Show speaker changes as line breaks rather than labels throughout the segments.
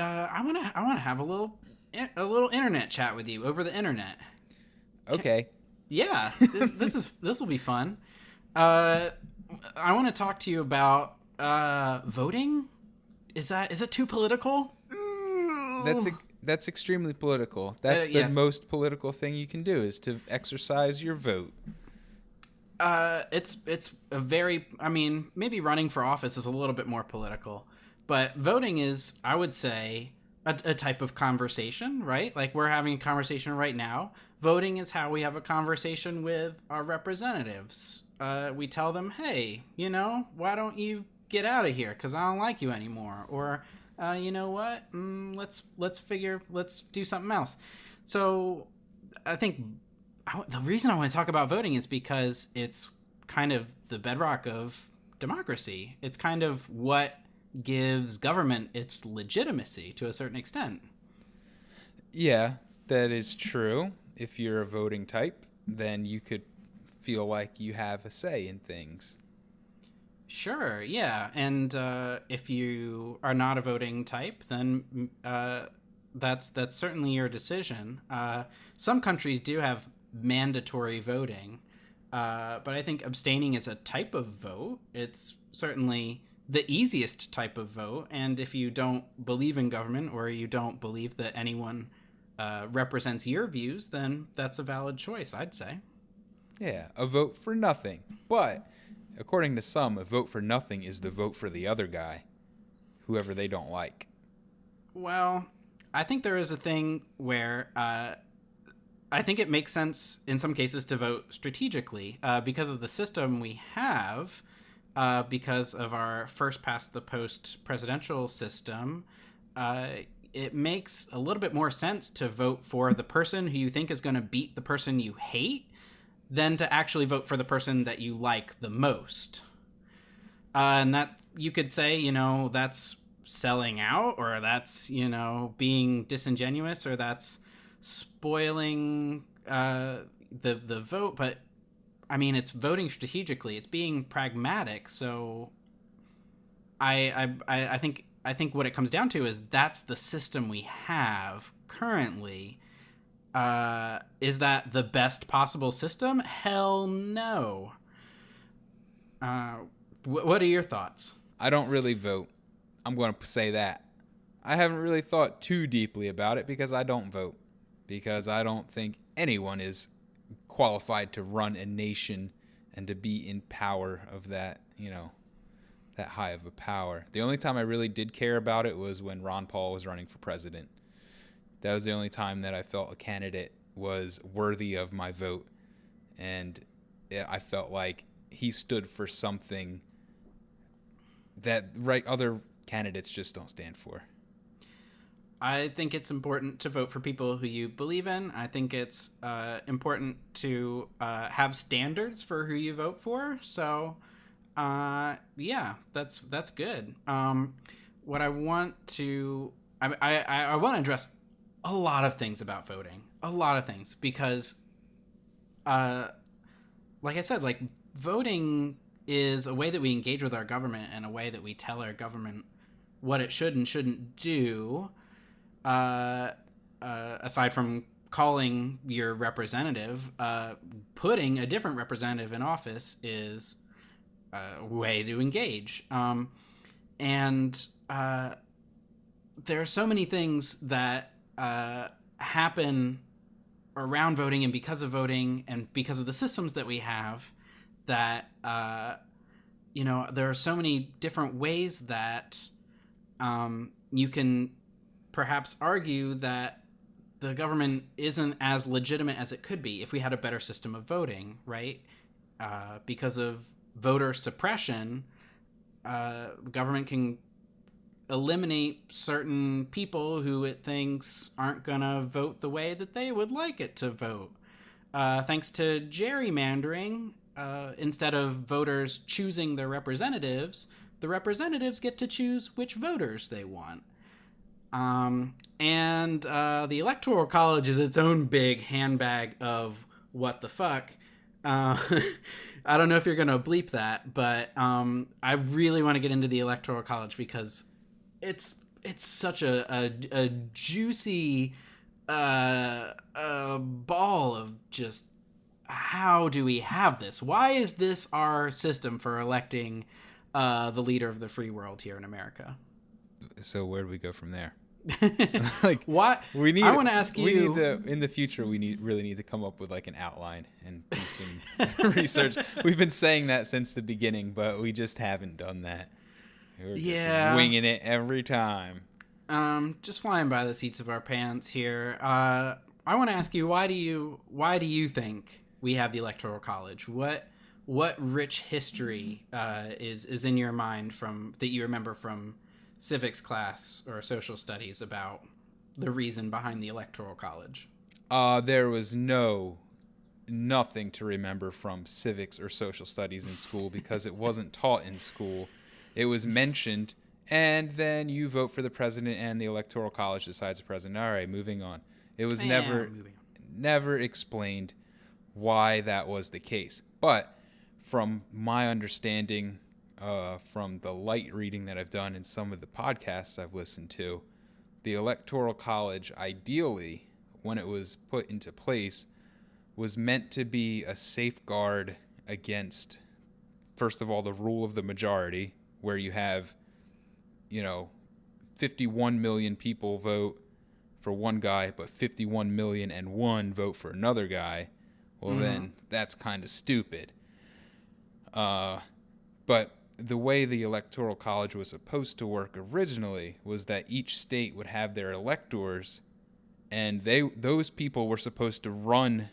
I wanna have a little internet chat with you over the internet.
Okay.
Yeah, this will be fun. Uh, I want to talk to you about voting. Is it too political?
That's a, that's extremely political. That's the
Yeah.
most political thing you can do is to exercise your vote.
It's a very. I mean, maybe running for office is a little bit more political, but voting is, I would say, a type of conversation, right? Like we're having a conversation right now. Voting is how we have a conversation with our representatives. We tell them, hey, why don't you get out of here because I don't like you anymore, or you know what? Let's do something else. So I think the reason I want to talk about voting is because it's kind of the bedrock of democracy. It's kind of what gives government its legitimacy to a certain extent.
Yeah, that is true. If you're a voting type, then you could feel like you have a say in things.
Sure, yeah. And if you are not a voting type, then that's certainly your decision. Some countries do have mandatory voting, but I think abstaining is a type of vote. It's certainly the easiest type of vote. And if you don't believe in government or you don't believe that anyone represents your views, then that's a valid choice, I'd say.
Yeah, a vote for nothing. But according to some, a vote for nothing is the vote for the other guy, whoever they don't like.
Well, I think there is a thing where I think it makes sense in some cases to vote strategically because of the system we have, because of our first past the post presidential system. It makes a little bit more sense to vote for the person who you think is going to beat the person you hate than to actually vote for the person that you like the most. And that you could say, that's selling out, or that's, being disingenuous, or that's spoiling the vote. But I mean, it's voting strategically. It's being pragmatic. So I think what it comes down to is that's the system we have currently. Is that the best possible system? Hell no. Uh, what are your thoughts?
I don't really vote. I'm going to say that. I haven't really thought too deeply about it because I don't vote. Because I don't think anyone is qualified to run a nation and to be in power of that, that high of a power. The only time I really did care about it was when Ron Paul was running for president. That was the only time that I felt a candidate was worthy of my vote. And I felt like he stood for something that other candidates just don't stand for.
I think it's important to vote for people who you believe in. I think it's important to have standards for who you vote for. So, yeah, that's good. What I want to I want to address a lot of things about voting, a lot of things, because, like I said, like voting is a way that we engage with our government and a way that we tell our government what it should and shouldn't do. Aside from calling your representative, putting a different representative in office is a way to engage. And there are so many things that happen around voting and because of voting and because of the systems that we have that, there are so many different ways that you can perhaps argue that the government isn't as legitimate as it could be if we had a better system of voting, right? Because of voter suppression, government can eliminate certain people who it thinks aren't going to vote the way that they would like it to vote. Thanks to gerrymandering, instead of voters choosing their representatives, the representatives get to choose which voters they want. And the Electoral College is its own big handbag of what the fuck. I don't know if you're going to bleep that, but I really want to get into the Electoral College because it's it's such a juicy ball of just how do we have this? Why is this our system for electing the leader of the free world here in America?
So where do we go from there?
Like, what
we need
I want to ask you,
we need to, in the future, really need to come up with like an outline and do some research. We've been saying that since the beginning, but we just haven't done that. We're just winging it every time.
Just flying by the seats of our pants here. I want to ask you, why do you think we have the Electoral College? What rich history is in your mind that you remember from civics class or social studies about the reason behind the Electoral College?
There was nothing to remember from civics or social studies in school because it wasn't taught in school. It was mentioned, and then you vote for the president and the Electoral College decides the president. All right, moving on. It was never explained why that was the case. But from my understanding, from the light reading that I've done and some of the podcasts I've listened to, the Electoral College, ideally, when it was put into place, was meant to be a safeguard against, first of all, the rule of the majority, where you have, 51 million people vote for one guy, but 51,000,001 vote for another guy. Well, then that's kind of stupid. But the way the Electoral College was supposed to work originally was that each state would have their electors, and those people were supposed to run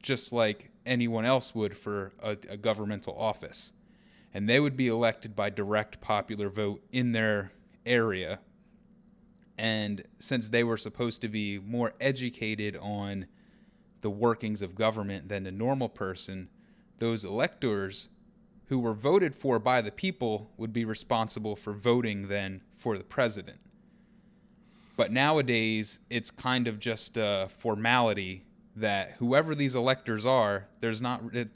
just like anyone else would for a governmental office. And they would be elected by direct popular vote in their area. And since they were supposed to be more educated on the workings of government than a normal person, those electors who were voted for by the people would be responsible for voting then for the president. But nowadays, it's kind of just a formality that whoever these electors are, they're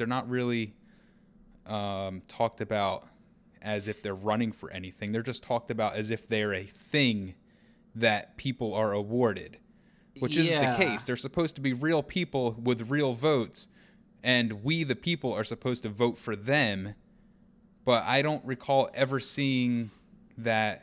not really talked about as if they're running for anything. They're just talked about as if they're a thing that people are awarded, which isn't the case. They're supposed to be real people with real votes, and we, the people, are supposed to vote for them. But I don't recall ever seeing that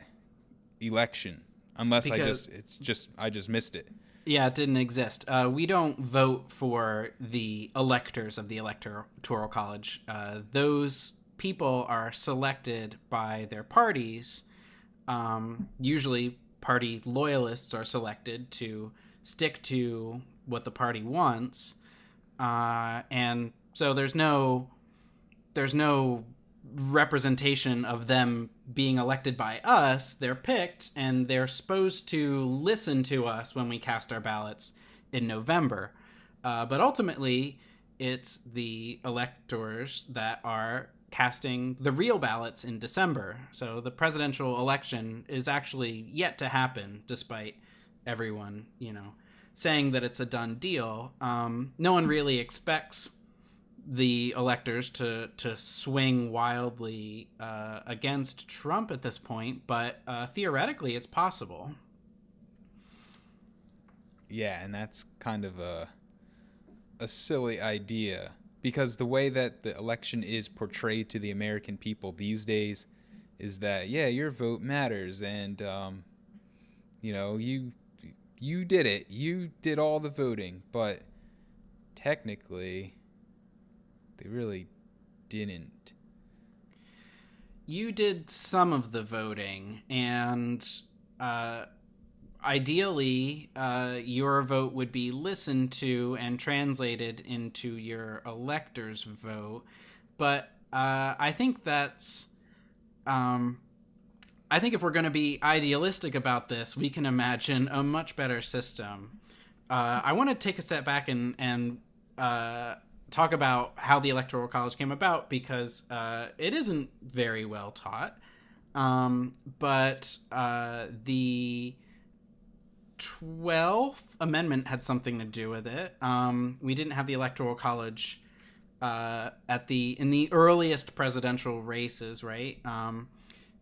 election, unless I just missed it.
Yeah, it didn't exist. We don't vote for the electors of the Electoral College. Those people are selected by their parties. Usually, party loyalists are selected to stick to what the party wants, and so there's no representation of them being elected by us. They're picked, and they're supposed to listen to us when we cast our ballots in November. But ultimately, it's the electors that are casting the real ballots in December. So the presidential election is actually yet to happen, despite everyone, saying that it's a done deal. No one really expects the electors to swing wildly against Trump at this point, but theoretically it's possible.
Yeah, and that's kind of a silly idea, because the way that the election is portrayed to the American people these days is that, yeah, your vote matters, and you did it. You did all the voting, but technically they really didn't.
You did some of the voting, and ideally, your vote would be listened to and translated into your elector's vote. But I think that's... I think if we're going to be idealistic about this, we can imagine a much better system. I want to take a step back and talk about how the Electoral College came about, because it isn't very well taught. But the 12th Amendment had something to do with it. We didn't have the Electoral College in the earliest presidential races, right?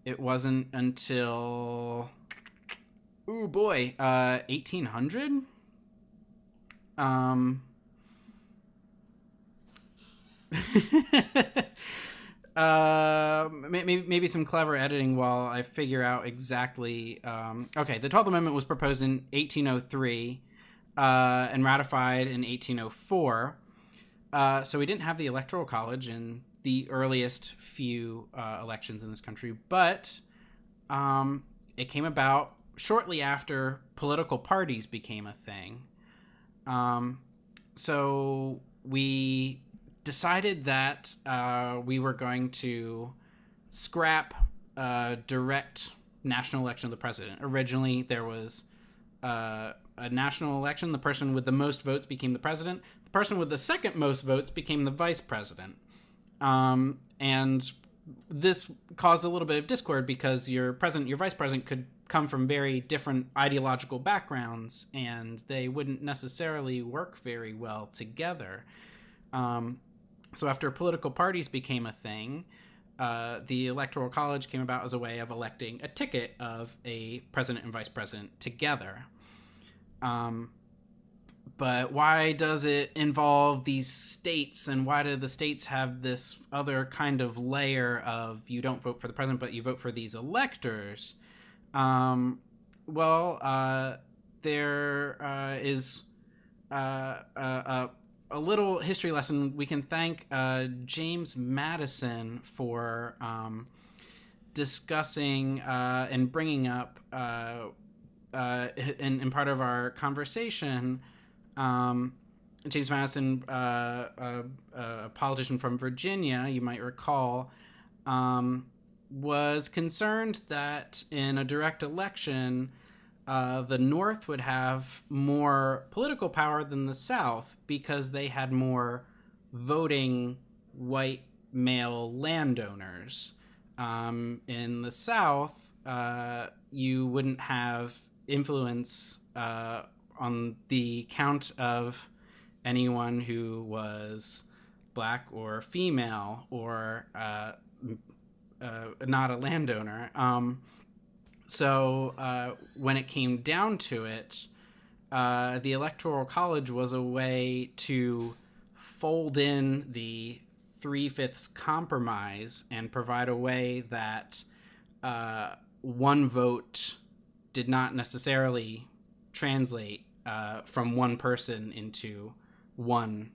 It wasn't until Ooh boy, 1800. Um, maybe some clever editing while I figure out exactly. Okay, the 12th Amendment was proposed in 1803 and ratified in 1804. So we didn't have the Electoral College in the earliest few elections in this country, but it came about shortly after political parties became a thing. So we decided that we were going to scrap direct national election of the president. Originally, there was a national election. The person with the most votes became the president. The person with the second most votes became the vice president. And this caused a little bit of discord because your president, your vice president could come from very different ideological backgrounds, and they wouldn't necessarily work very well together. So after political parties became a thing, the Electoral College came about as a way of electing a ticket of a president and vice president together. But why does it involve these states, and why do the states have this other kind of layer of you don't vote for the president, but you vote for these electors? There is a little history lesson. We can thank James Madison for discussing and bringing up in part of our conversation. James Madison, a politician from Virginia, you might recall, was concerned that in a direct election, the North would have more political power than the South because they had more voting white male landowners. In the South, you wouldn't have influence on the count of anyone who was black or female or not a landowner. So when it came down to it, the Electoral College was a way to fold in the 3/5 compromise and provide a way that one vote did not necessarily translate from one person into one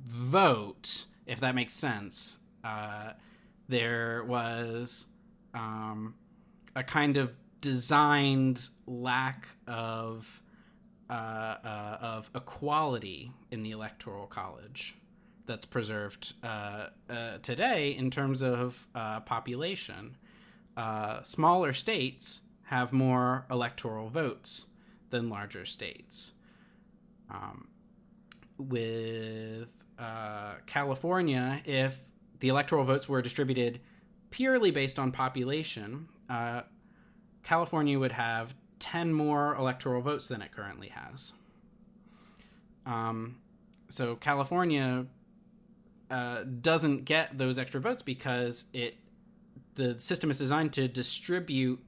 vote, if that makes sense. There was a kind of designed lack of equality in the Electoral College that's preserved today in terms of population. Smaller states have more electoral votes than larger states. With California, if the electoral votes were distributed purely based on population, California would have 10 more electoral votes than it currently has. So California doesn't get those extra votes because the system is designed to distribute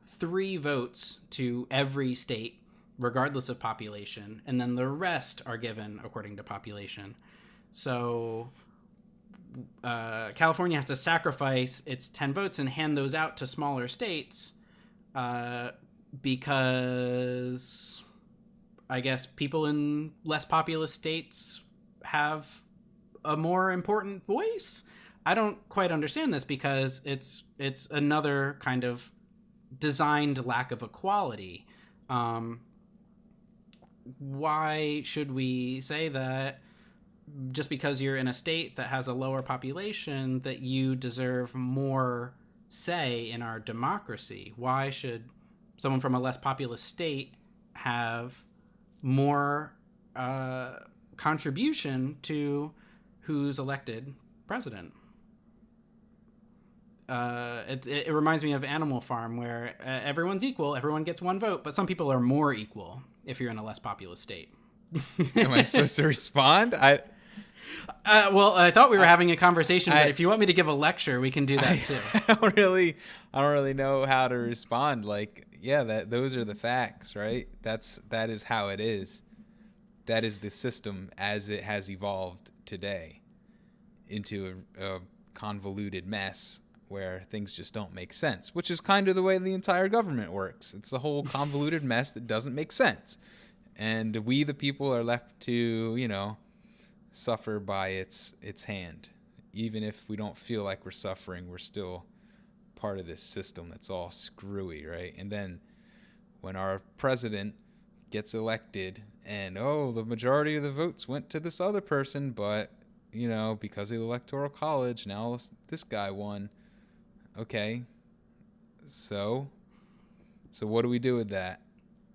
3 votes to every state regardless of population, and then the rest are given according to population. So California has to sacrifice its 10 votes and hand those out to smaller states because I guess people in less populous states have a more important voice. I don't quite understand this because it's another kind of designed lack of equality. Why should we say that just because you're in a state that has a lower population that you deserve more say in our democracy? Why should someone from a less populous state have more contribution to who's elected president? It reminds me of Animal Farm, where everyone's equal, everyone gets one vote, but some people are more equal if you're in a less populous state.
Am I supposed to respond?
Well, I thought we were having a conversation, but if you want me to give a lecture, we can do that too.
I don't really know how to respond. Like, yeah, those are the facts, right? That is how it is. That is the system as it has evolved today into a convoluted mess where things just don't make sense, which is kind of the way the entire government works. It's a whole convoluted mess that doesn't make sense. And we, the people, are left to, suffer by its hand. Even if we don't feel like we're suffering, we're still part of this system that's all screwy, right? And then when our president gets elected and, the majority of the votes went to this other person, but, because of the Electoral College, now this guy won. Okay, so what do we do with that?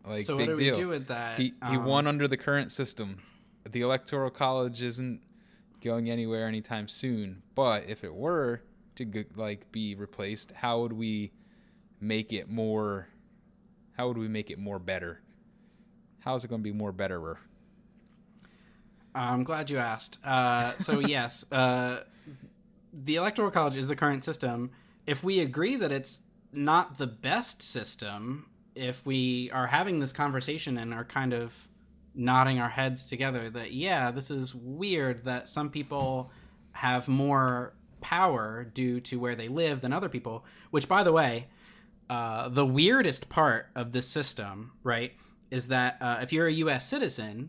Like,
So
big
what do
deal.
we do with that?
He won under the current system. The Electoral College isn't going anywhere anytime soon. But if it were to be replaced, how would we make it more? How would we make it more better? How is it going to be more betterer?
I'm glad you asked. So yes, the Electoral College is the current system. If we agree that it's not the best system, if we are having this conversation and are kind of nodding our heads together that, yeah, this is weird that some people have more power due to where they live than other people, which, by the way, the weirdest part of this system, right, is that if you're a U.S. citizen,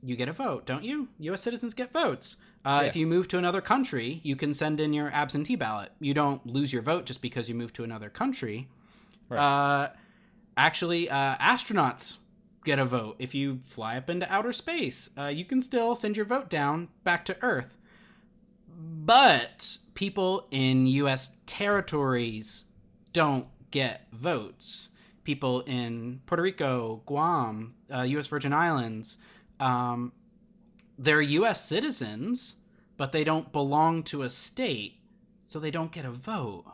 you get a vote, don't you? U.S. citizens get votes.
Yeah.
If you move to another country, you can send in your absentee ballot. You don't lose your vote just because you move to another country.
Right.
Actually, astronauts get a vote. If you fly up into outer space, you can still send your vote down back to Earth. But people in U.S. territories don't get votes. People in Puerto Rico, Guam, U.S. Virgin Islands, they're U.S. citizens, but they don't belong to a state, so they don't get a vote.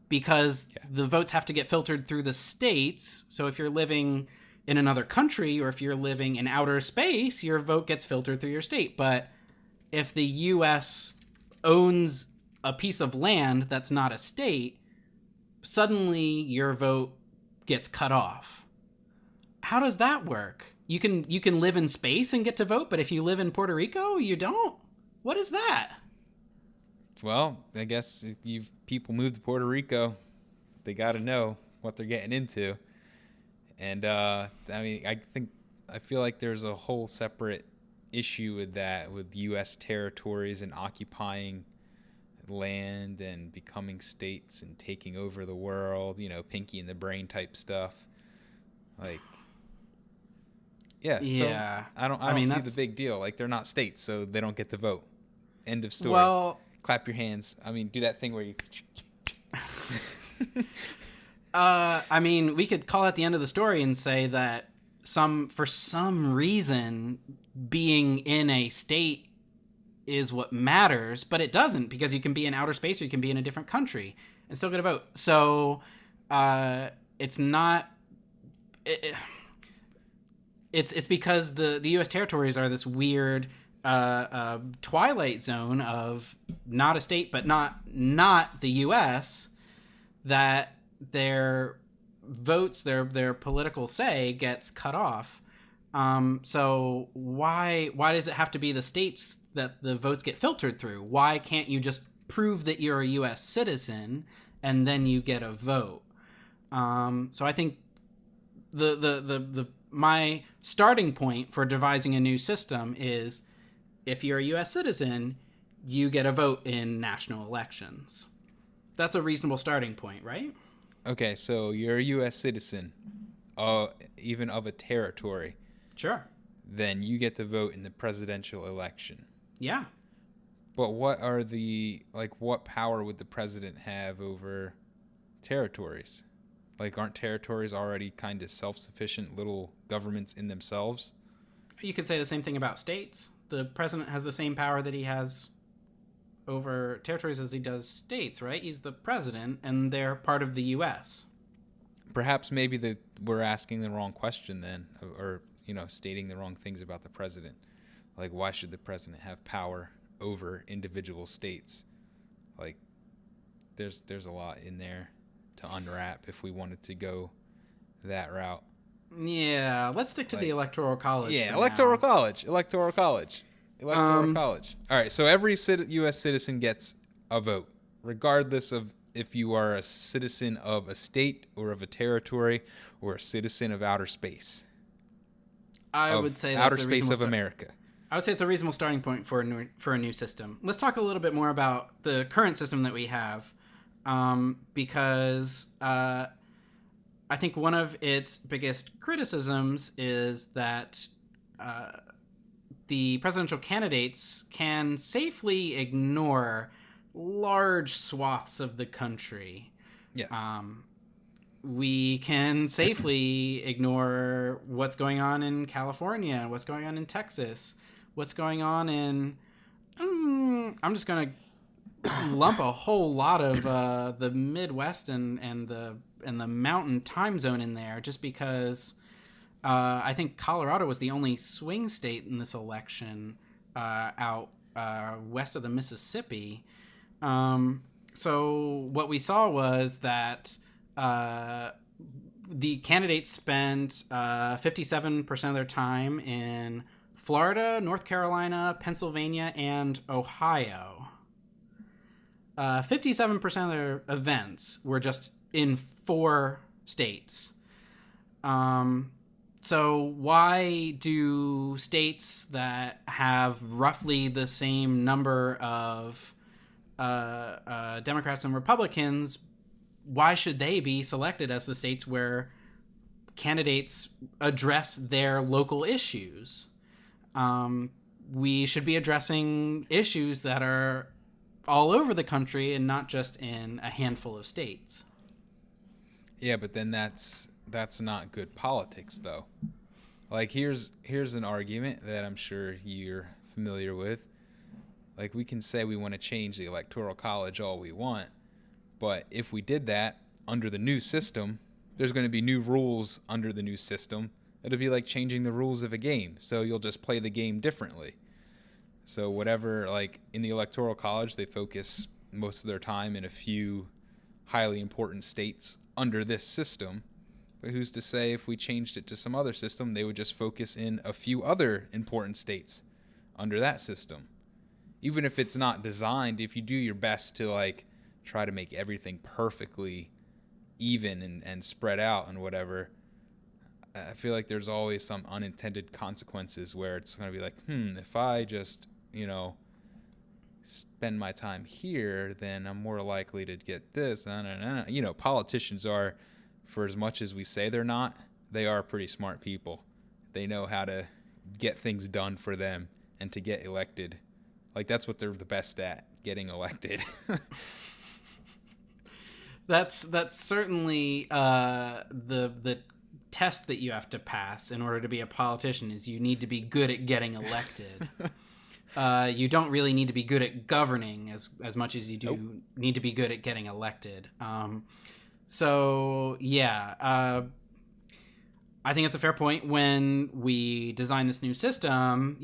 Because the votes have to get filtered through the states. So if you're living in another country or if you're living in outer space, your vote gets filtered through your state. But if the U.S. owns a piece of land that's not a state, suddenly your vote gets cut off. How does that work? You can live in space and get to vote, but if you live in Puerto Rico, you don't? What is that?
Well, I guess if people move to Puerto Rico, they got to know what they're getting into. And I feel like there's a whole separate issue with that, with U.S. territories and occupying land and becoming states and taking over the world, Pinky in the Brain type stuff. Like, yeah. So I don't see the big deal. Like, they're not states, so they don't get the vote. End of story.
Well,
clap your hands. Do that thing where you.
We could call at the end of the story and say that for some reason, being in a state is what matters, but it doesn't, because you can be in outer space or you can be in a different country and still get a vote. So it's not. It's because the U.S. territories are this weird twilight zone of not a state but not the U.S., that their votes, their political say gets cut off. So why does it have to be the states that the votes get filtered through? Why can't you just prove that you're a U.S. citizen and then you get a vote? So I think my starting point for devising a new system is, if you're a U.S. citizen, you get a vote in national elections. That's a reasonable starting point, right?
Okay, so you're a U.S. citizen, even of a territory.
Sure.
Then you get to vote in the presidential election.
Yeah.
But what power would the president have over territories? Like, aren't territories already kind of self-sufficient little governments in themselves?
You could say the same thing about states. The president has the same power that he has over territories as he does states, right? He's the president, and they're part of the U.S.
Perhaps maybe we're asking the wrong question then, or stating the wrong things about the president. Like, why should the president have power over individual states? Like, there's a lot in there to to unwrap if we wanted to go that route.
Yeah, let's stick to the Electoral College.
Yeah,
for
Electoral
now.
College. Electoral College. Electoral
Um,
College. All right, so every U.S. citizen gets a vote, regardless of if you are a citizen of a state or of a territory or a citizen of outer space.
I would say that's
outer
a
space
reasonable
of America.
I would say it's a reasonable starting point for a new system. Let's talk a little bit more about the current system that we have, because I think one of its biggest criticisms is that the presidential candidates can safely ignore large swaths of the country.
Yes.
We can safely ignore what's going on in California, what's going on in Texas, what's going on in. I'm just gonna lump a whole lot of the Midwest and the Mountain Time Zone in there, just because I think Colorado was the only swing state in this election out west of the Mississippi. So what we saw was that the candidates spent 57% of their time in Florida, North Carolina, Pennsylvania, and Ohio. 57% of their events were just in 4 states. So why do states that have roughly the same number of Democrats and Republicans, why should they be selected as the states where candidates address their local issues? We should be addressing issues that are all over the country and not just in a handful of states.
Yeah, but then that's not good politics, though. Like, here's an argument that I'm sure you're familiar with. Like, we can say we want to change the Electoral College all we want, but if we did that under the new system, there's going to be new rules under the new system. It'll be like changing the rules of a game, so you'll just play the game differently. So whatever, like, in the Electoral College, they focus most of their time in a few highly important states under this system. But who's to say if we changed it to some other system, they would just focus in a few other important states under that system? Even if it's not designed, if you do your best to, like, try to make everything perfectly even and spread out and whatever, I feel like there's always some unintended consequences where it's going to be like, if I just, spend my time here, then I'm more likely to get this. Politicians are, for as much as we say they're not, they are pretty smart people. They know how to get things done for them and to get elected. Like, that's what they're the best at, getting elected.
That's certainly the test that you have to pass in order to be a politician, is you need to be good at getting elected. You don't really need to be good at governing as much as you do need to be good at getting elected. I think it's a fair point. When we design this new system,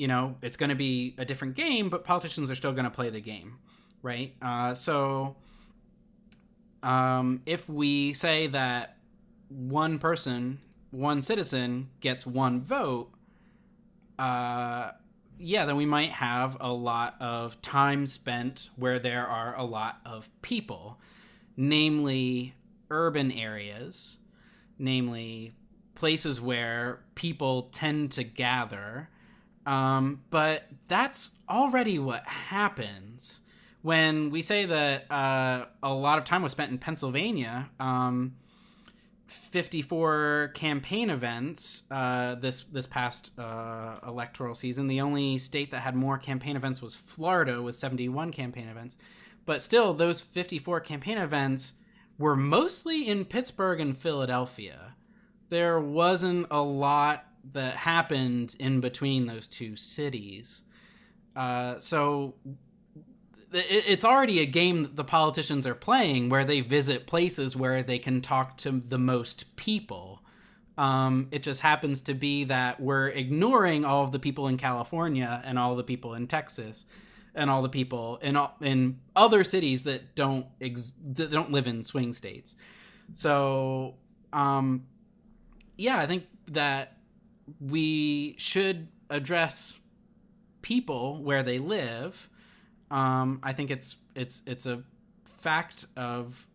it's going to be a different game, but politicians are still going to play the game, right? If we say that one person, one citizen gets one vote, then we might have a lot of time spent where there are a lot of people, namely urban areas, namely places where people tend to gather. But that's already what happens. When we say that a lot of time was spent in Pennsylvania, 54 campaign events this past electoral season. The only state that had more campaign events was Florida, with 71 campaign events. But still, those 54 campaign events were mostly in Pittsburgh and Philadelphia. There wasn't a lot that happened in between those two cities. So it's already a game that the politicians are playing, where they visit places where they can talk to the most people. It just happens to be that we're ignoring all of the people in California and all the people in Texas and all the people in other cities that don't live in swing states. So, yeah, I think that we should address people where they live. I think it's a fact of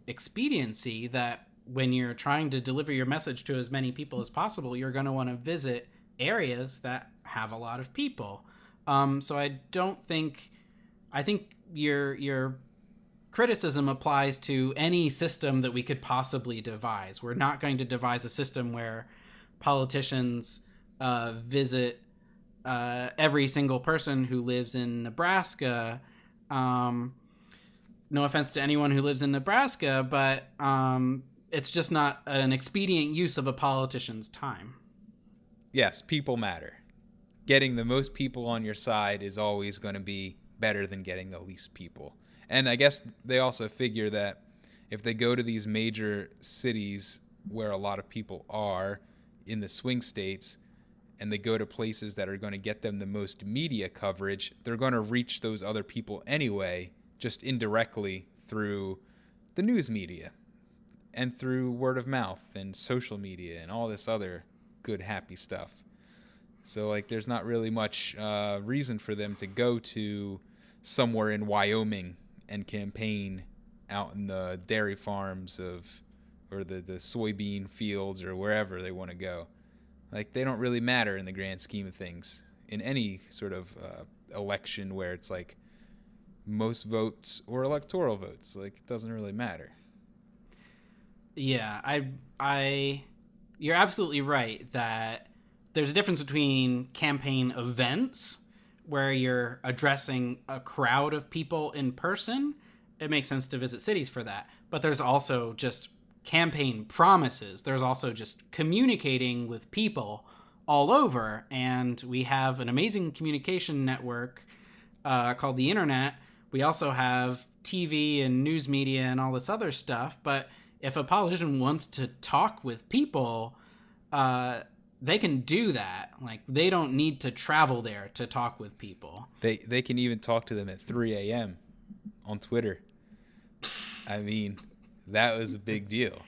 expediency that when you're trying to deliver your message to as many people as possible, you're going to want to visit areas that have a lot of people. So I don't think I think your criticism applies to any system that we could possibly devise. We're not going to devise a system where politicians visit every single person who lives in Nebraska. No offense to anyone who lives in Nebraska, but it's just not an expedient use of a politician's time.
Yes, people matter. Getting the most people on your side is always going to be better than getting the least people. And I guess they also figure that if they go to these major cities where a lot of people are in the swing states, and they go to places that are going to get them the most media coverage, they're going to reach those other people anyway, just indirectly through the news media and through word of mouth and social media and all this other good, happy stuff. So, like, there's not really much reason for them to go to somewhere in Wyoming and campaign out in the dairy farms or the soybean fields or wherever they want to go. Like, they don't really matter in the grand scheme of things in any sort of election where it's like most votes or electoral votes. Like, it doesn't really matter.
Yeah, you're absolutely right that there's a difference between campaign events where you're addressing a crowd of people in person. It makes sense to visit cities for that. But there's also just campaign promises. There's also just communicating with people all over. And we have an amazing communication network called the internet. We also have TV and news media and all this other stuff. But if a politician wants to talk with people, they can do that. Like, they don't need to travel there to talk with people.
They can even talk to them at 3 a.m. on Twitter. I mean, that was a big deal.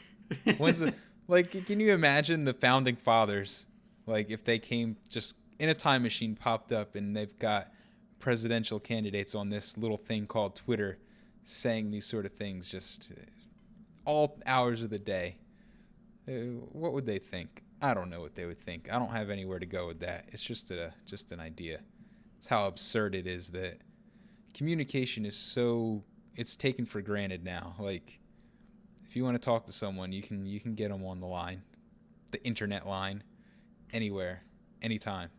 Like, can you imagine the founding fathers, like, if they came just in a time machine, popped up, and they've got presidential candidates on this little thing called Twitter saying these sort of things just all hours of the day? What would they think? I don't know what they would think. I don't have anywhere to go with that. It's just an idea. It's how absurd it is that communication is so, it's taken for granted now. Like, if you want to talk to someone, you can get them on the line, the internet line, anywhere, anytime.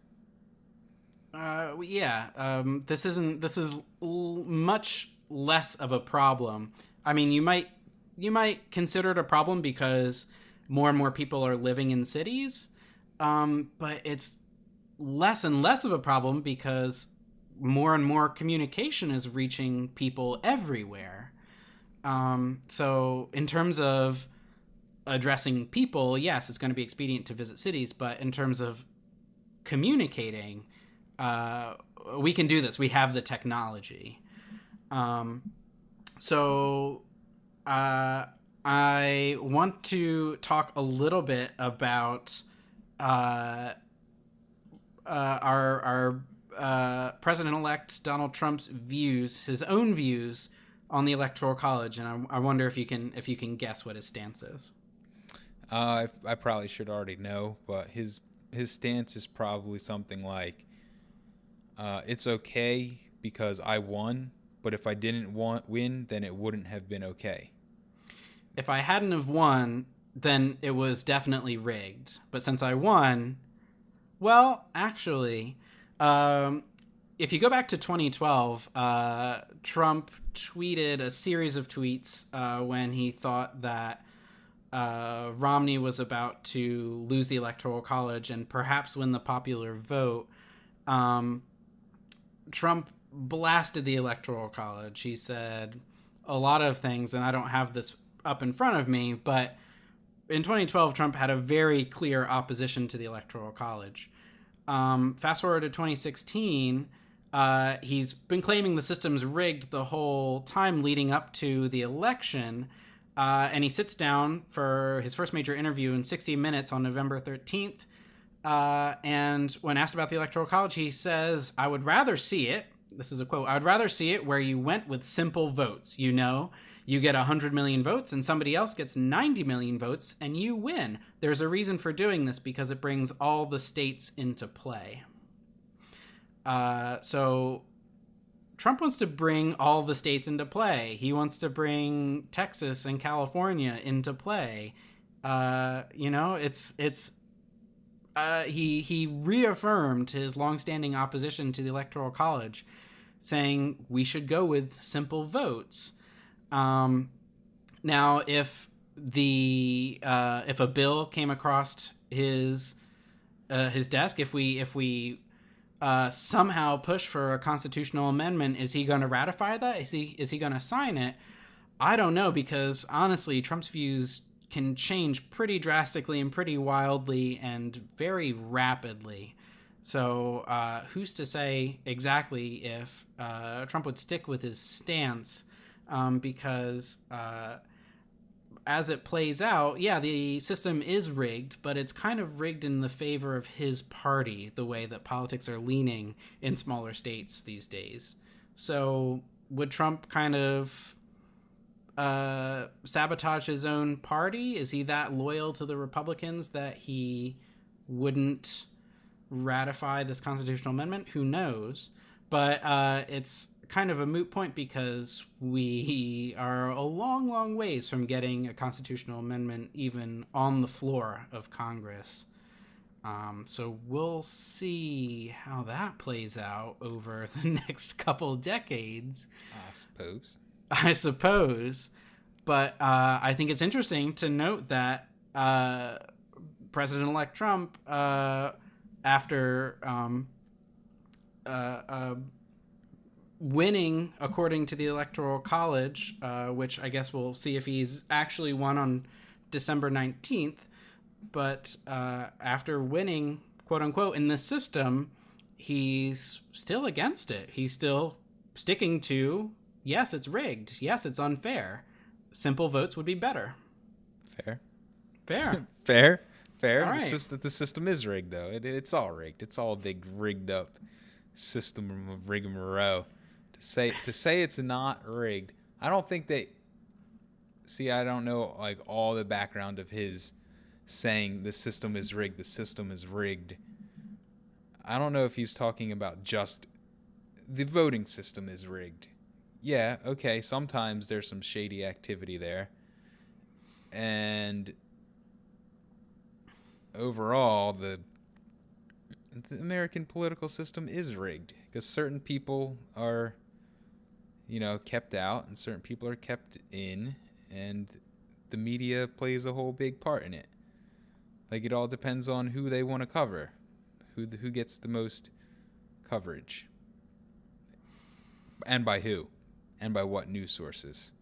Yeah. This is much less of a problem. I mean, you might consider it a problem because more and more people are living in cities, but it's less and less of a problem because more and more communication is reaching people everywhere. So in terms of addressing people, yes, it's going to be expedient to visit cities, but in terms of communicating, we can do this. We have the technology. So I want to talk a little bit about our President-elect Donald Trump's views, his own views on the Electoral College, and I wonder if you can guess what his stance is.
I probably should already know, but his stance is probably something like, it's okay because I won, but if I didn't win, then it wouldn't have been okay.
If I hadn't have won, then it was definitely rigged. But since I won, well, actually, if you go back to 2012, Trump tweeted a series of tweets when he thought that Romney was about to lose the Electoral College and perhaps win the popular vote. Trump blasted the Electoral College. He said a lot of things, and I don't have this up in front of me, but in 2012, Trump had a very clear opposition to the Electoral College. Fast forward to 2016, he's been claiming the system's rigged the whole time leading up to the election, And he sits down for his first major interview in 60 Minutes on November 13th. And when asked about the Electoral College, he says, "I would rather see it," this is a quote, "I would rather see it where you went with simple votes. You know, you get 100 million votes and somebody else gets 90 million votes and you win. There's a reason for doing this because it brings all the states into play." So Trump wants to bring all the states into play. He wants to bring Texas and California into play. He reaffirmed his longstanding opposition to the Electoral College, saying we should go with simple votes. Now, if a bill came across his desk, if we somehow push for a constitutional amendment, is he going to ratify that? Is he going to sign it? I don't know, because honestly, Trump's views can change pretty drastically and pretty wildly and very rapidly. So who's to say exactly if Trump would stick with his stance? Because as it plays out, yeah, the system is rigged, but it's kind of rigged in the favor of his party, the way that politics are leaning in smaller states these days. So would Trump kind of sabotage his own party? Is he that loyal to the Republicans that he wouldn't ratify this constitutional amendment? Who knows? But it's kind of a moot point because we are a long, long ways from getting a constitutional amendment even on the floor of Congress. So we'll see how that plays out over the next couple decades. I suppose. But I think it's interesting to note that President-elect Trump, after winning according to the Electoral College, which I guess we'll see if he's actually won on December 19th, but after winning, quote unquote, in this system, he's still against it. He's still sticking to, yes, it's rigged. Yes, it's unfair. Simple votes would be better.
Fair.
All right.
The system is rigged, though. It's all rigged. It's all a big rigged up system of rigmarole. To say it's not rigged, I don't think they. See, I don't know like all the background of his saying the system is rigged. The system is rigged. I don't know if he's talking about just the voting system is rigged. Yeah, okay, sometimes there's some shady activity there. And overall, the American political system is rigged because certain people are, kept out and certain people are kept in, and the media plays a whole big part in it. Like, it all depends on who they want to cover, who gets the most coverage, and by who. And by what news sources.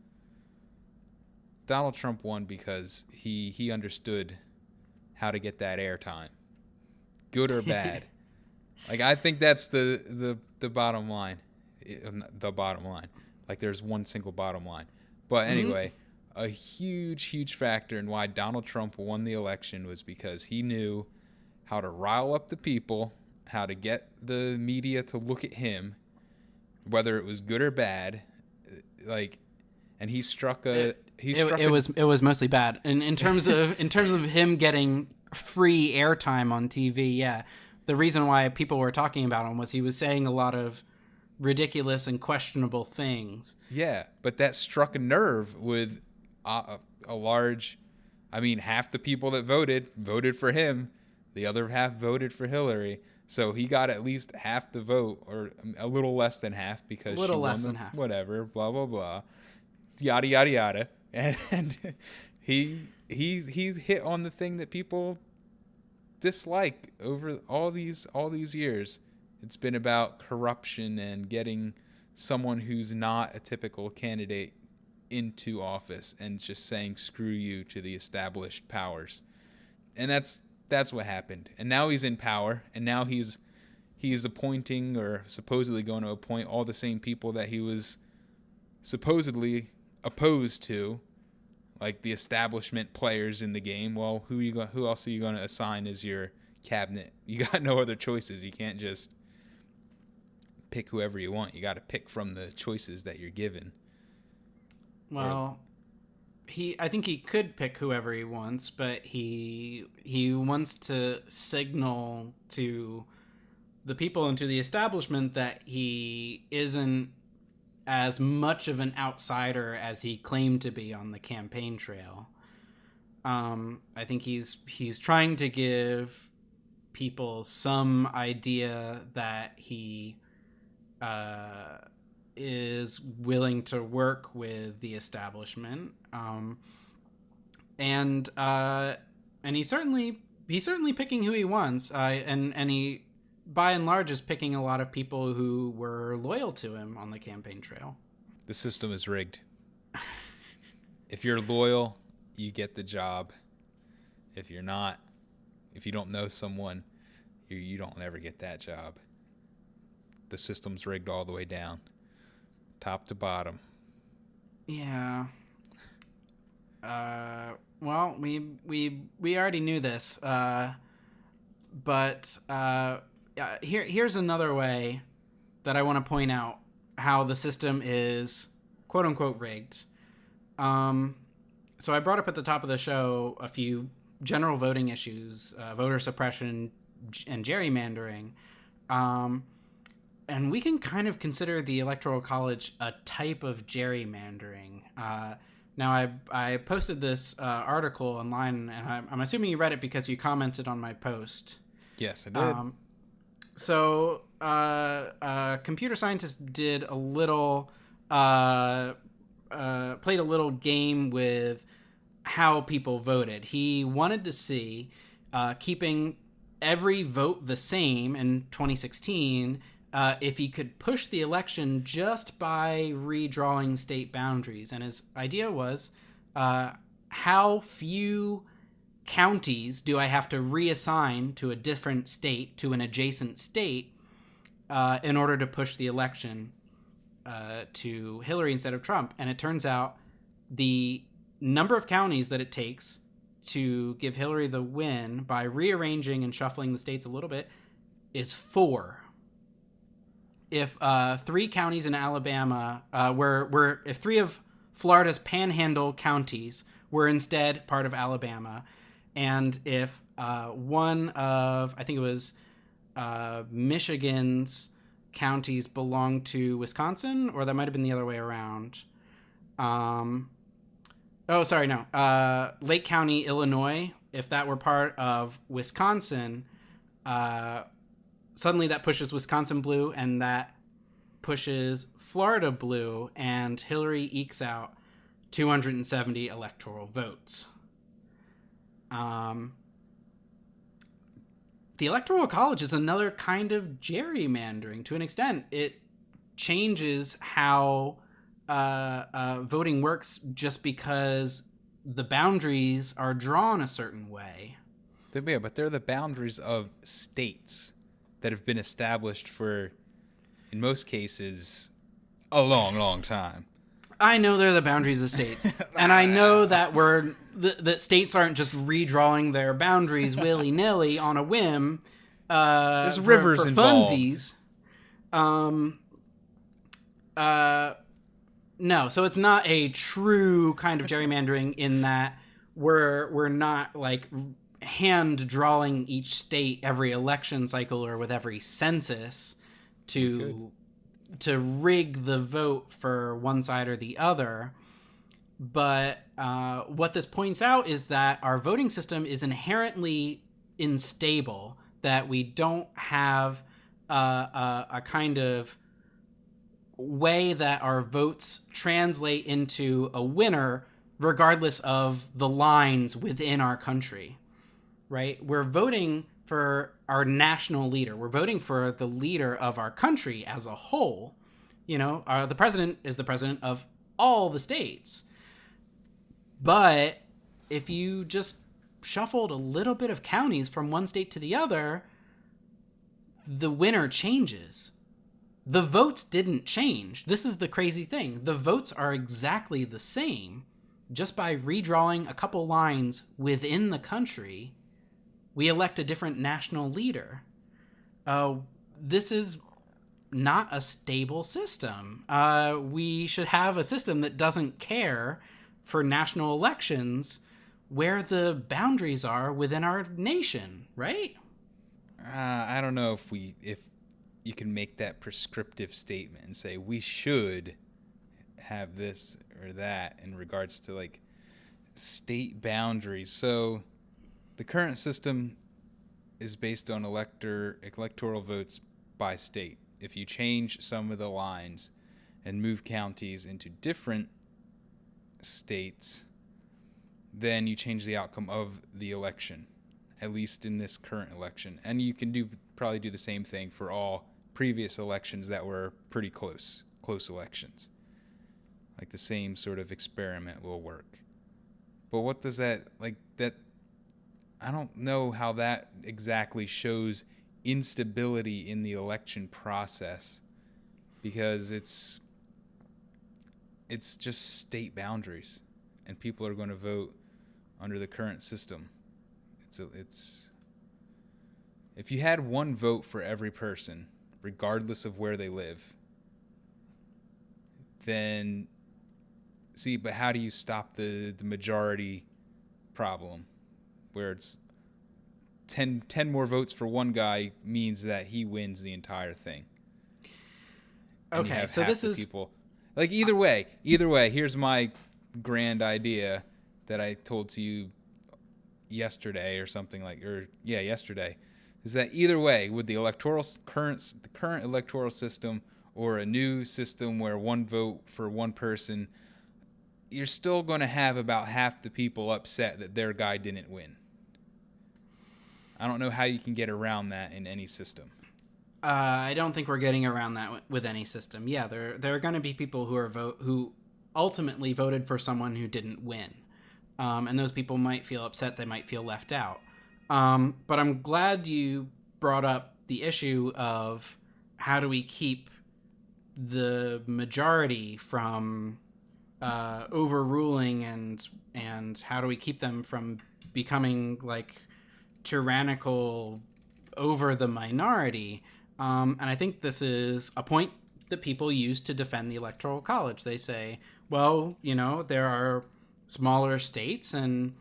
Donald Trump won because he understood how to get that airtime, good or bad. Like, I think that's the bottom line. The bottom line. Like, there's one single bottom line. But anyway, a huge factor in why Donald Trump won the election was because he knew how to rile up the people, how to get the media to look at him, whether it was good or bad. Like, and he struck a. It
was mostly bad, and in terms of him getting free airtime on TV. Yeah, the reason why people were talking about him was he was saying a lot of ridiculous and questionable things.
Yeah, but that struck a nerve with a large. I mean, half the people that voted for him, the other half voted for Hillary. So he got at least half the vote, or a little less than half, because she won than half. Whatever, blah blah blah, yada yada yada, and he's hit on the thing that people dislike over all these years. It's been about corruption and getting someone who's not a typical candidate into office and just saying screw you to the established powers, and that's what happened. And now he's in power, and now he's appointing, or supposedly going to appoint, all the same people that he was supposedly opposed to, like the establishment players in the game. Well, who else are you going to assign as your cabinet? You got no other choices. You can't just pick whoever you want. You got to pick from the choices that you're given.
Well, I think he could pick whoever he wants, but he wants to signal to the people and to the establishment that he isn't as much of an outsider as he claimed to be on the campaign trail. I think he's trying to give people some idea that he is willing to work with the establishment, and he's certainly picking who he wants, and he by and large is picking a lot of people who were loyal to him on the campaign trail.
The system is rigged. If you're loyal, you get the job. If you're not, if you don't know someone, you don't ever get that job. The system's rigged all the way down, top to bottom.
Yeah. Well, we already knew this, but here's another way that I want to point out how the system is quote unquote rigged. So I brought up at the top of the show a few general voting issues, voter suppression and gerrymandering. And we can kind of consider the Electoral College a type of gerrymandering. Now, I posted this article online, and I'm assuming you read it because you commented on my post.
Yes, I did.
So, computer scientist did a little, played a little game with how people voted. He wanted to see, keeping every vote the same in 2016, if he could push the election just by redrawing state boundaries. And his idea was, how few counties do I have to reassign to a different state, to an adjacent state, in order to push the election to Hillary instead of Trump? And it turns out the number of counties that it takes to give Hillary the win by rearranging and shuffling the states a little bit is 4. If 3 counties in Alabama if 3 of Florida's panhandle counties were instead part of Alabama, and if one of, I think it was Michigan's counties belonged to Wisconsin, or that might have been the other way around. Lake County, Illinois, if that were part of Wisconsin, suddenly that pushes Wisconsin blue, and that pushes Florida blue, and Hillary ekes out 270 electoral votes. The Electoral College is another kind of gerrymandering to an extent. It changes how voting works just because the boundaries are drawn a certain way.
Yeah, but they're the boundaries of states that have been established for, in most cases, a long, long time.
I know they're the boundaries of states, and I know that that states aren't just redrawing their boundaries willy-nilly on a whim.
There's rivers
for
involved.
Funsies. No, so it's not a true kind of gerrymandering in that we're not like hand drawing each state every election cycle or with every census to rig the vote for one side or the other. But what this points out is that our voting system is inherently unstable, that we don't have a kind of way that our votes translate into a winner regardless of the lines within our country, right? We're voting for our national leader. We're voting for the leader of our country as a whole. You know, the president is the president of all the states. But if you just shuffled a little bit of counties from one state to the other, the winner changes. The votes didn't change. This is the crazy thing. The votes are exactly the same. just by redrawing a couple lines within the country, we elect a different national leader. This is not a stable system. We should have a system that doesn't care for national elections where the boundaries are within our nation, right?
I don't know if you can make that prescriptive statement and say we should have this or that in regards to like state boundaries. So the current system is based on electoral votes by state. If you change some of the lines and move counties into different states, then you change the outcome of the election, at least in this current election. And you can probably do the same thing for all previous elections that were pretty close elections. Like the same sort of experiment will work. But what does that, I don't know how that exactly shows instability in the election process, because it's just state boundaries, and people are going to vote under the current system. It's if you had one vote for every person, regardless of where they live, then but how do you stop the majority problem, where it's 10 more votes for one guy means that he wins the entire thing? And
Okay, so this is
people. Like either way, here's my grand idea that I told to you yesterday or something yesterday, is that either way, with the current electoral system or a new system where one vote for one person, you're still going to have about half the people upset that their guy didn't win. I don't know how you can get around that in any system.
I don't think we're getting around that with any system. Yeah, there are going to be people who ultimately voted for someone who didn't win, and those people might feel upset. They might feel left out. But I'm glad you brought up the issue of how do we keep the majority from overruling, and how do we keep them from becoming like tyrannical over the minority. And I think this is a point that people use to defend the Electoral College. They say, well, there are smaller states and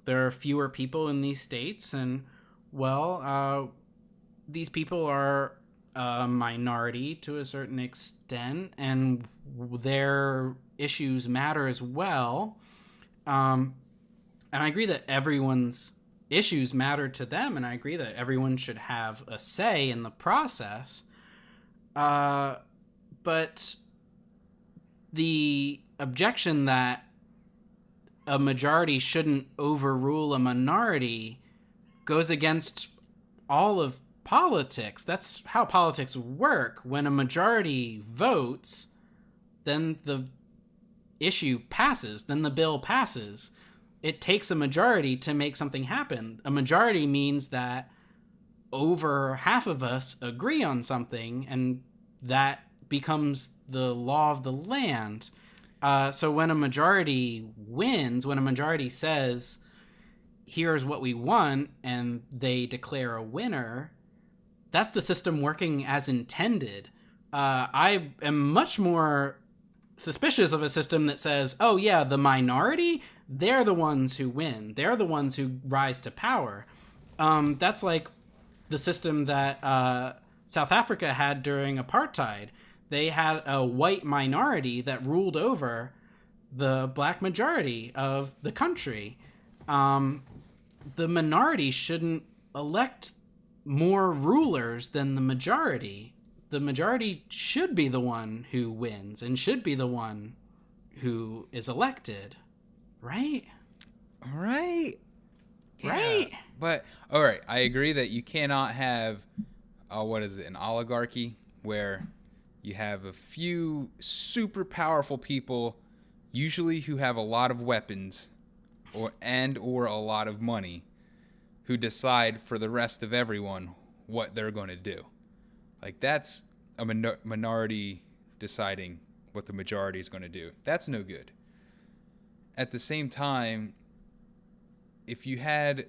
there are fewer people in these states, and these people are a minority to a certain extent, and their issues matter as well. And I agree that everyone's issues matter to them, and I agree that everyone should have a say in the process. But the objection that a majority shouldn't overrule a minority goes against all of politics. That's how politics work. When a majority votes, then the issue passes, then the bill passes. It takes a majority to make something happen. A majority means that over half of us agree on something, and that becomes the law of the land. So when a majority wins, when a majority says, here's what we want, and they declare a winner, that's the system working as intended. I am much more suspicious of a system that says, oh yeah, the minority, they're the ones who win. They're the ones who rise to power. That's like the system that South Africa had during apartheid. They had a white minority that ruled over the black majority of the country. The minority shouldn't elect more rulers than the majority. The majority should be the one who wins and should be the one who is elected. Right?
Right.
Right.
Yeah. But, all right, I agree that you cannot have, an oligarchy where you have a few super powerful people, usually who have a lot of weapons or a lot of money, who decide for the rest of everyone what they're going to do. Like, that's a minority deciding what the majority is going to do. That's no good. at the same time, if you had,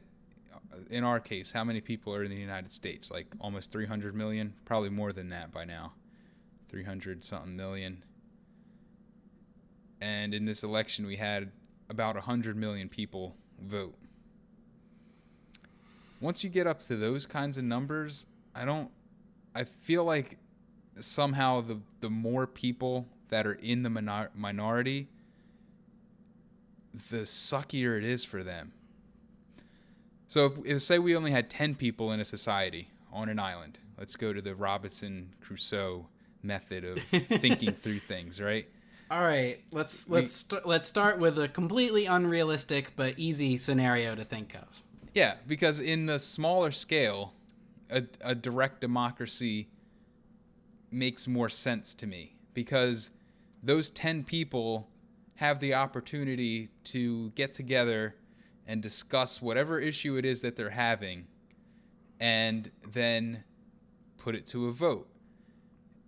in our case, how many people are in the United States? Like almost 300 million, probably more than that by now, 300 something million. And in this election, we had about 100 million people vote. Once you get up to those kinds of numbers, I feel like somehow the more people that are in the minority, the suckier it is for them. So if say we only had 10 people in a society on an island, let's go to the Robinson Crusoe method of thinking through things, right?
All right, let's start with a completely unrealistic but easy scenario to think of.
Yeah, because in the smaller scale, a direct democracy makes more sense to me, because those 10 people have the opportunity to get together and discuss whatever issue it is that they're having, and then put it to a vote.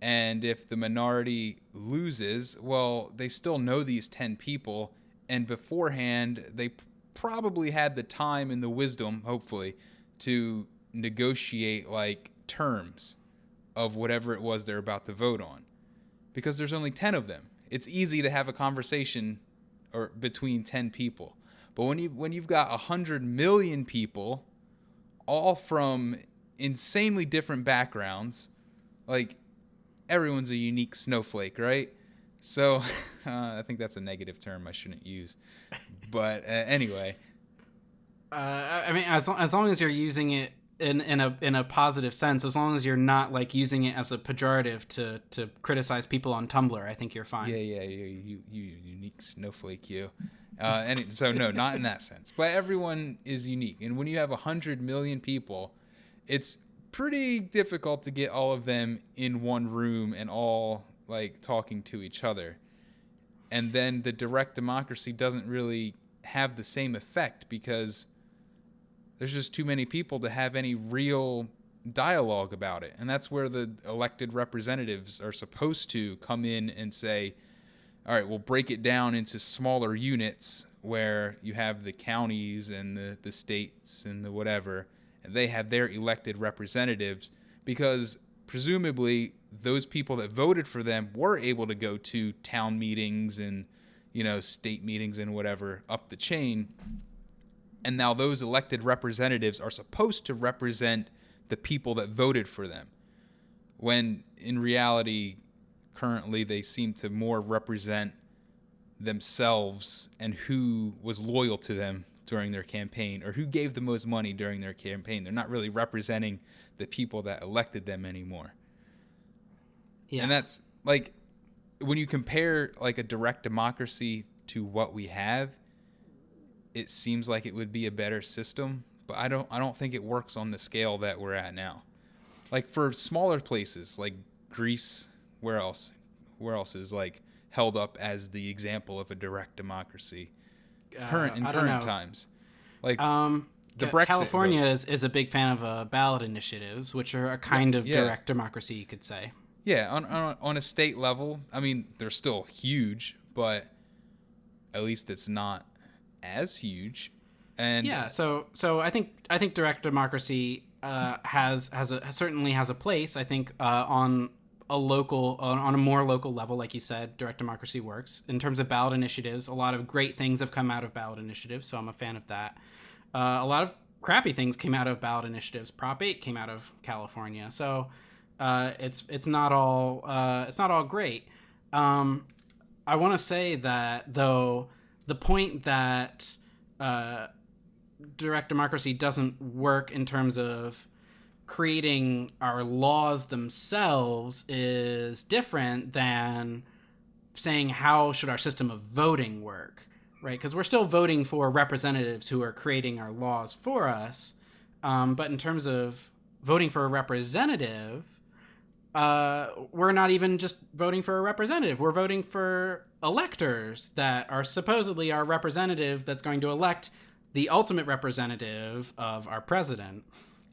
And if the minority loses, well, they still know these 10 people, and beforehand they probably had the time and the wisdom, hopefully, to negotiate like terms of whatever it was they're about to vote on. Because there's only 10 of them. It's easy to have a conversation or between 10 people. But when you've got 100 million people, all from insanely different backgrounds, like everyone's a unique snowflake, right? So I think that's a negative term I shouldn't use. But anyway,
I mean, as long as you're using it in a positive sense, as long as you're not like using it as a pejorative to criticize people on Tumblr, I think you're fine.
Yeah, you unique snowflake, you. And so no, not in that sense. But everyone is unique, and when you have 100 million people, it's pretty difficult to get all of them in one room and all like talking to each other. And then the direct democracy doesn't really have the same effect because there's just too many people to have any real dialogue about it. And that's where the elected representatives are supposed to come in and say, all right, we'll break it down into smaller units where you have the counties and the states and the whatever, and they have their elected representatives, because presumably those people that voted for them were able to go to town meetings and, state meetings and whatever up the chain. And now those elected representatives are supposed to represent the people that voted for them, when in reality, currently they seem to more represent themselves and who was loyal to them during their campaign, or who gave the most money during their campaign. They're not really representing the people that elected them anymore. Yeah. And that's like, when you compare like a direct democracy to what we have, it seems like it would be a better system, but I don't think it works on the scale that we're at now. Like for smaller places like Greece, where else is like held up as the example of a direct democracy current times? Like the Brexit
California
vote.
is a big fan of ballot initiatives, which are a kind of direct democracy, you could say.
Yeah, on a state level, I mean, they're still huge, but at least it's not as huge. And
yeah, so I think direct democracy certainly has a place. I think on a more local level, like you said, direct democracy works. In terms of ballot initiatives, a lot of great things have come out of ballot initiatives, so I'm a fan of that. A lot of crappy things came out of ballot initiatives. Prop 8 came out of California, so it's not all great. I want to say that though, the point that direct democracy doesn't work in terms of creating our laws themselves is different than saying how should our system of voting work, right? Because we're still voting for representatives who are creating our laws for us, but in terms of voting for a representative, we're not even just voting for a representative. We're voting for electors that are supposedly our representative that's going to elect the ultimate representative of our president.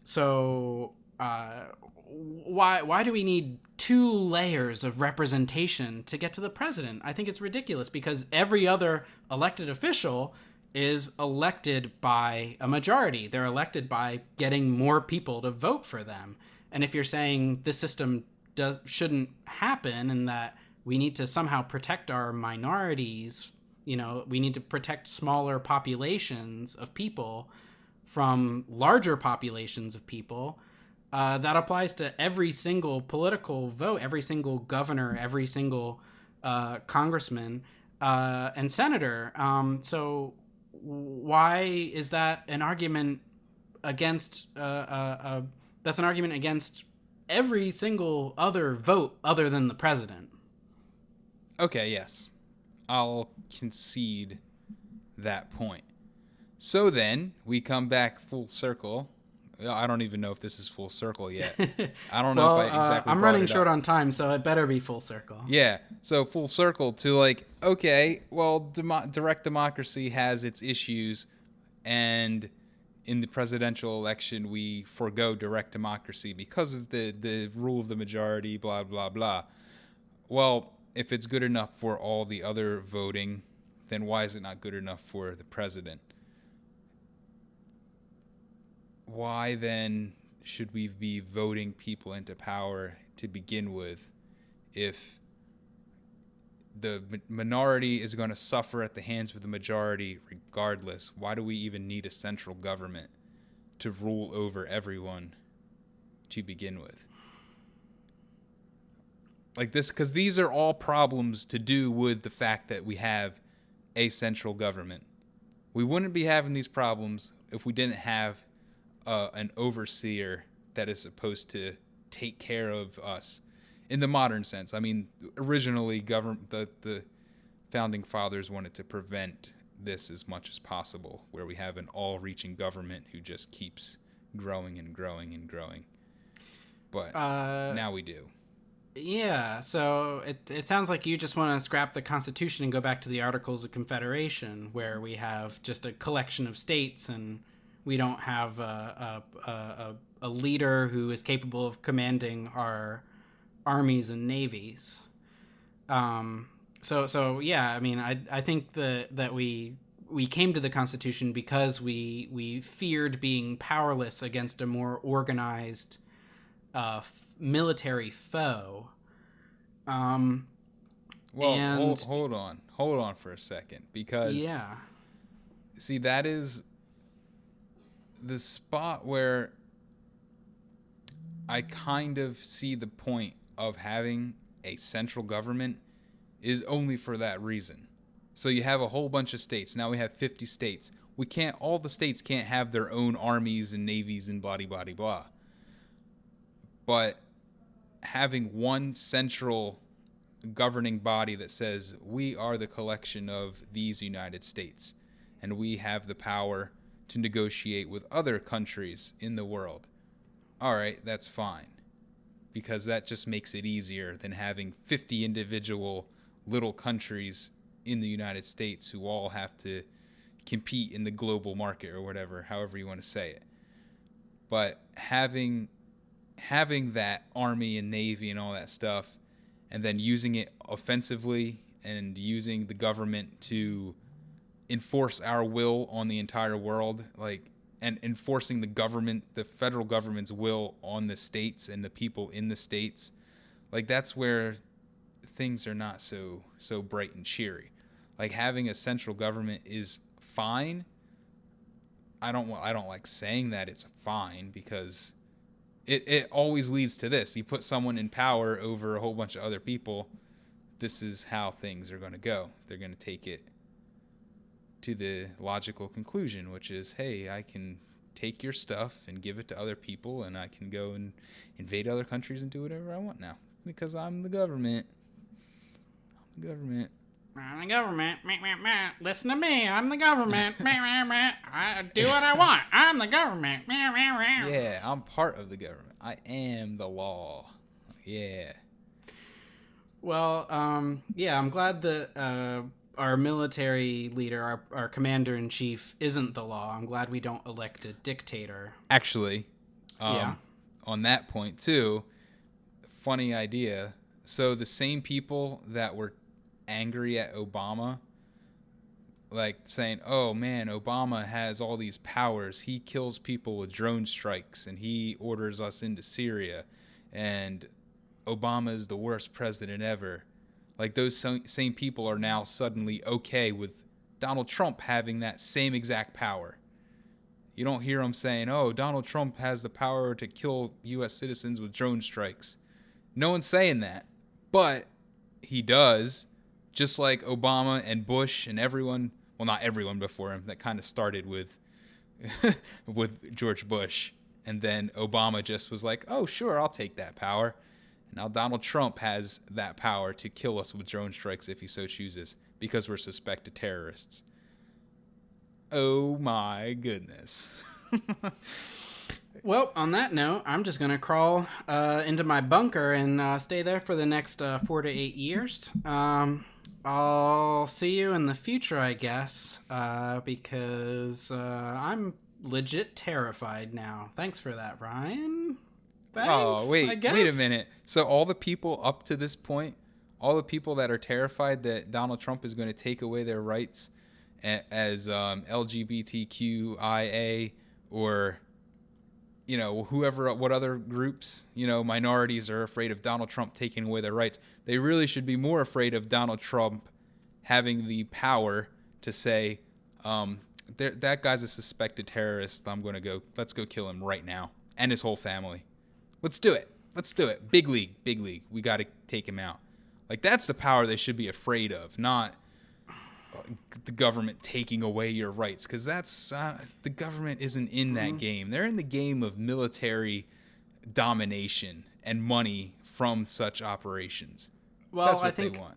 So why do we need 2 layers of representation to get to the president? I think it's ridiculous because every other elected official is elected by a majority. They're elected by getting more people to vote for them. And if you're saying this system shouldn't happen and that we need to somehow protect our minorities, we need to protect smaller populations of people from larger populations of people, that applies to every single political vote, every single governor, every single congressman and senator. So why is that an argument against that's an argument against every single other vote other than the president?
Okay, yes. I'll concede that point. So then we come back full circle. I don't even know if this is full circle yet. I don't know if I exactly.
I'm running short on time, so it better be full circle.
Yeah, so full circle to okay, well, direct democracy has its issues, and in the presidential election we forego direct democracy because of the rule of the majority, blah, blah, blah. Well, if it's good enough for all the other voting, then why is it not good enough for the president? Why then should we be voting people into power to begin with if the minority is going to suffer at the hands of the majority regardless? Why do we even need a central government to rule over everyone to begin with? Because these are all problems to do with the fact that we have a central government. We wouldn't be having these problems if we didn't have an overseer that is supposed to take care of us in the modern sense. I mean, originally, the founding fathers wanted to prevent this as much as possible, where we have an all-reaching government who just keeps growing and growing and growing. But now we do.
Yeah, so it sounds like you just want to scrap the Constitution and go back to the Articles of Confederation, where we have just a collection of states and we don't have a leader who is capable of commanding our armies and navies. So yeah, I mean, I think that we came to the Constitution because we feared being powerless against a more organized military foe.
Well, hold on for a second, because see, that is the spot where I kind of see the point of having a central government is only for that reason. So you have a whole bunch of states. Now we have 50 states. All the states can't have their own armies and navies and blah, blah, blah, blah. But having one central governing body that says we are the collection of these United States and we have the power to negotiate with other countries in the world. All right, that's fine, because that just makes it easier than having 50 individual little countries in the United States who all have to compete in the global market or whatever, however you want to say it. But having that army and navy and all that stuff, and then using it offensively and using the government to enforce our will on the entire world, and enforcing the federal government's will on the states and the people in the states, that's where things are not so bright and cheery. Having a central government is fine. I don't like saying that it's fine, because it always leads to this. You put someone in power over a whole bunch of other people, this is how things are going to go. They're going to take it to the logical conclusion, which is, hey, I can take your stuff and give it to other people, and I can go and invade other countries and do whatever I want now, because I'm the government. I'm the government.
I'm the government. Listen to me. I'm the government. I do what I want. I'm the government.
Yeah, I'm part of the government. I am the law. Yeah.
Well, yeah, I'm glad that our military leader, our commander-in-chief, isn't the law. I'm glad we don't elect a dictator.
Actually,
Yeah.
on that point too. Funny idea. So the same people that were angry at Obama, like saying, "Oh man, Obama has all these powers. He kills people with drone strikes and he orders us into Syria, and Obama is the worst president ever." Like those same people are now suddenly okay with Donald Trump having that same exact power. You don't hear them saying, "Oh, Donald Trump has the power to kill U.S. citizens with drone strikes." No one's saying that, but he does, just like Obama and Bush and everyone. Well, not everyone before him. That kind of started with with George Bush, and then Obama just was like, "Oh, sure, I'll take that power." And now Donald Trump has that power to kill us with drone strikes if he so chooses, because we're suspected terrorists. Oh my goodness.
Well, on that note, I'm just going to crawl into my bunker and stay there for the next 4 to 8 years. I'll see you in the future, I guess, because I'm legit terrified now. Thanks for that, Ryan. Thanks,
Oh, wait a minute. So all the people up to this point, all the people that are terrified that Donald Trump is going to take away their rights as LGBTQIA or, you know, whoever, what other groups, you know, minorities are afraid of Donald Trump taking away their rights. They really should be more afraid of Donald Trump having the power to say, that guy's a suspected terrorist. Let's go kill him right now. And his whole family. Let's do it. Big league. We got to take him out. Like, that's the power they should be afraid of, not the government taking away your rights, because that's the government isn't in that game. They're in the game of military domination and money from such operations.
Well,
That's what
I think
they want.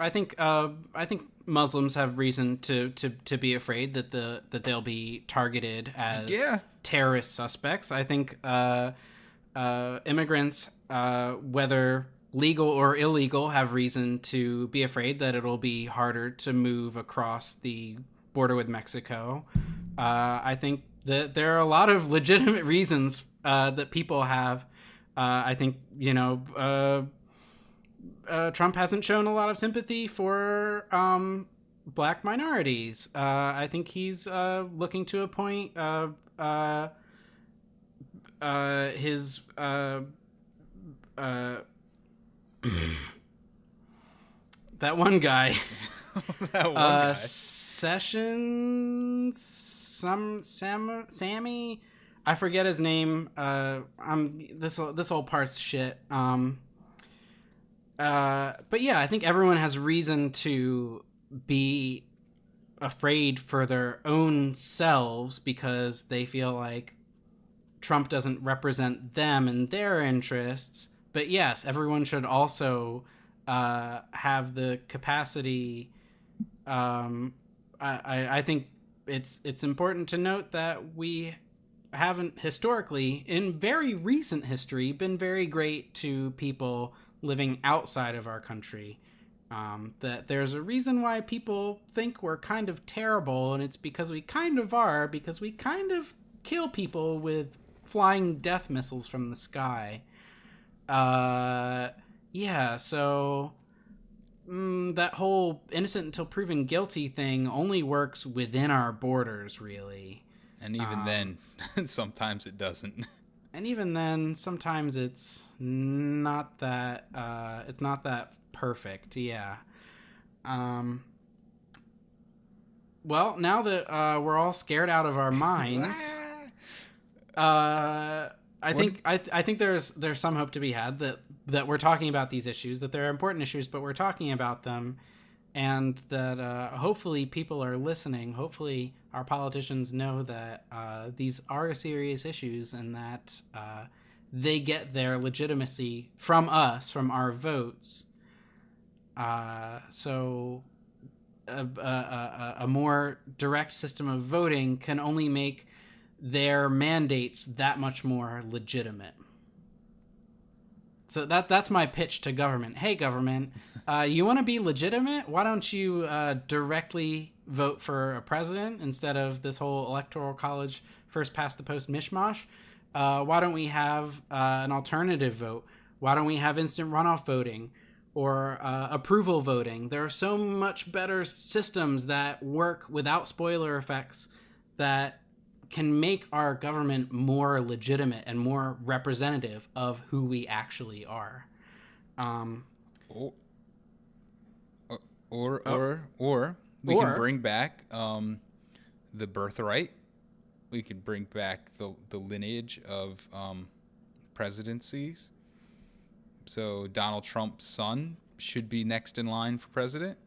I think Muslims have reason to be afraid that they'll be targeted as terrorist suspects. I think immigrants, whether legal or illegal, have reason to be afraid that it'll be harder to move across the border with Mexico. I think that there are a lot of legitimate reasons that people have. I think, Trump hasn't shown a lot of sympathy for black minorities. I think he's looking to appoint his that one guy. Sessions, Sammy, I forget his name. This whole part's shit. But yeah, I think everyone has reason to be afraid for their own selves because they feel like Trump doesn't represent them and their interests. But yes, everyone should also have the capacity. I think it's important to note that we haven't historically, in very recent history, been very great to people living outside of our country. That there's a reason why people think we're kind of terrible, and it's because we kind of are, because we kind of kill people with flying death missiles from the sky. Yeah, so that whole innocent until proven guilty thing only works within our borders, really.
And even then, sometimes it doesn't.
And even then, sometimes it's not that perfect. Yeah. Well, now that we're all scared out of our minds, I think there's some hope to be had that we're talking about these issues, that they're important issues, but we're talking about them, and that hopefully people are listening. Hopefully our politicians know that these are serious issues, and that they get their legitimacy from us, from our votes. So a more direct system of voting can only make their mandates that much more legitimate. So that's my pitch to government. Hey, government, you want to be legitimate? Why don't you directly vote for a president instead of this whole Electoral College first past the post mishmash? Why don't we have an alternative vote? Why don't we have instant runoff voting or approval voting? There are so much better systems that work without spoiler effects that can make our government more legitimate and more representative of who we actually are.
Or or we can bring back the birthright. We can bring back the lineage of presidencies. So Donald Trump's son should be next in line for president.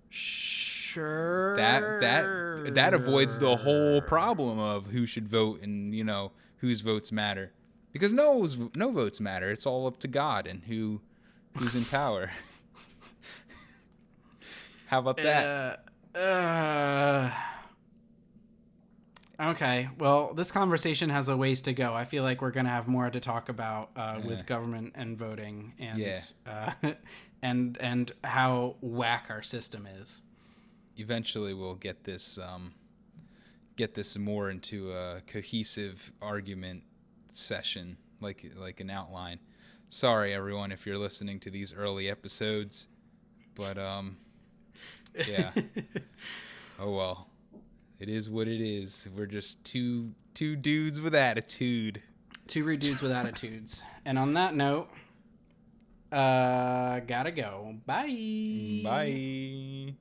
Sure.
That avoids the whole problem of who should vote and whose votes matter, because no votes matter. It's all up to God and who's in power. How about that?
Okay, well, this conversation has a ways to go. I feel like we're going to have more to talk about with government and voting and and how whack our system is.
Eventually, we'll get this more into a cohesive argument session, like an outline. Sorry, everyone, if you're listening to these early episodes, but yeah. Oh well. It is what it is. We're just two dudes with attitude.
Two rude dudes with attitudes. And on that note, gotta go. Bye.
Bye.